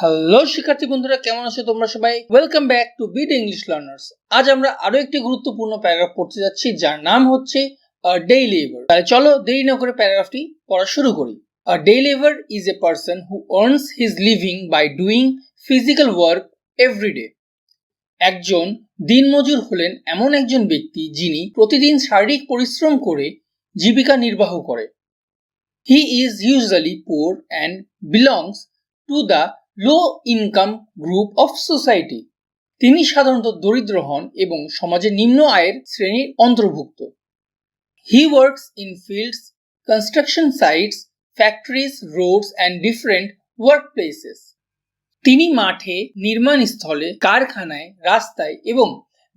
Hello শিক্ষার্থী বন্ধুরা, কেমন আছো তোমরা সবাই? Welcome back to beat English learners. আজ আমরা আরো একটি গুরুত্বপূর্ণ প্যারাগ্রাফ পড়তে যাচ্ছি, যার নাম হচ্ছে ডে লেবার। তাহলে চলো দেরি না করে প্যারাগ্রাফটি পড়া শুরু করি। A day laborer is a person who earns his living by doing physical work every day. একজন দিনমজুর হলেন এমন একজন ব্যক্তি যিনি প্রতিদিন শারীরিক পরিশ্রম করে জীবিকা নির্বাহ করে। He is usually poor and belongs to the low income group of society. তিনি সাধারণত দরিদ্র হন এবং সমাজের নিম্ন আয়ের শ্রেণীর অন্তর্ভুক্ত। He works in fields, construction sites, factories, roads and different work places. তিনি মাঠে, নির্মাণ স্থলে, কারখানায়, রাস্তায় এবং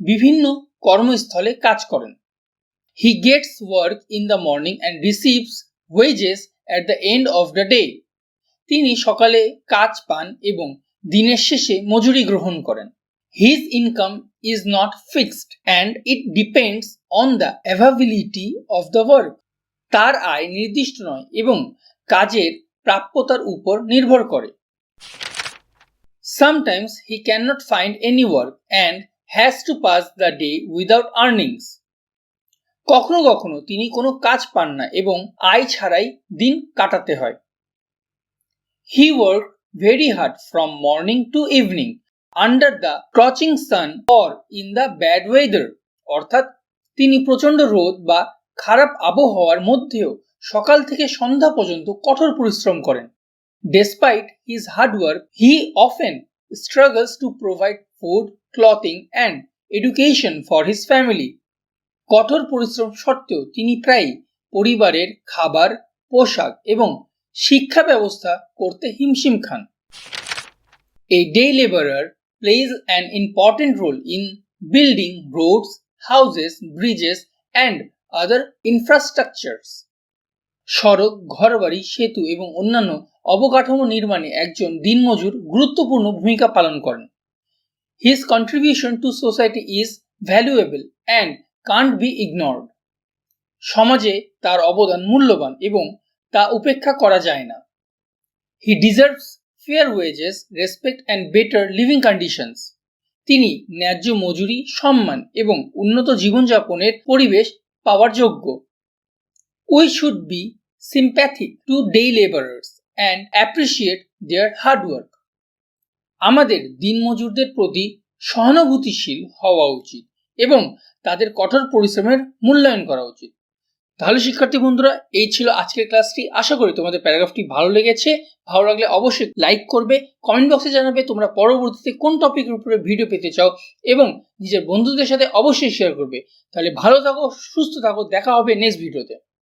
বিভিন্ন কর্মস্থলে কাজ করেন। He gets work in the morning and receives wages at the end of the day. তিনি সকালে কাজ পান এবং দিনের শেষে মজুরি গ্রহণ করেন। His income is not fixed and it depends on the availability of the work. তার আয় নির্দিষ্ট নয় এবং কাজের প্রাপ্যতার উপর নির্ভর করে। Sometimes he cannot find any work and has to pass the day without earnings. কখনো কখনো তিনি কোনো কাজ পান না এবং আয় ছাড়াই দিন কাটাতে হয়। He worked very hard from morning to evening under the scorching sun or in the bad weather. অর্থাৎ তিনি প্রচণ্ড রোদ বা খারাপ আবহাওয়ার মধ্যেও সকাল থেকে সন্ধ্যা পর্যন্ত কঠোর পরিশ্রম করেন। Despite his hard work, he often struggles to provide food, clothing and education for his family. কঠোর পরিশ্রম সত্ত্বেও তিনি প্রায়ই পরিবারের খাবার, পোশাক এবং শিক্ষা ব্যবস্থা করতে হিমশিম খান। A day laborer plays an important role in building roads, houses, bridges and other infrastructures. সড়ক, ঘরবাড়ি, সেতু এবং অন্যান্য অবকাঠামো নির্মাণে একজন দিনমজুর গুরুত্বপূর্ণ ভূমিকা পালন করেন। His contribution to society is valuable and can't be ignored. সমাজে তার অবদান মূল্যবান এবং তা উপেক্ষা করা যায় না। He deserves fair wages, respect and better living conditions. তিনি ন্যায্য মজুরি, সম্মান এবং উন্নত জীবনযাপনের পরিবেশ পাওয়ার যোগ্য। We should be sympathetic to day laborers and appreciate their hard work. আমাদের দিনমজুরদের প্রতি সহানুভূতিশীল হওয়া উচিত এবং তাদের কঠোর পরিশ্রমের মূল্যায়ন করা উচিত। তাহলে শিক্ষার্থী বন্ধুরা, এই ছিল আজকের ক্লাসটি। আশা করি তোমাদের প্যারাগ্রাফটি ভালো লেগেছে। ভালো লাগলে অবশ্যই লাইক করবে, কমেন্ট বক্সে জানাবে তোমরা পরবর্তীতে কোন টপিকের উপরে ভিডিও পেতে চাও এবং নিজের বন্ধুদের সাথে অবশ্যই শেয়ার করবে। তাহলে ভালো থাকো, সুস্থ থাকো, দেখা হবে নেক্সট ভিডিওতে।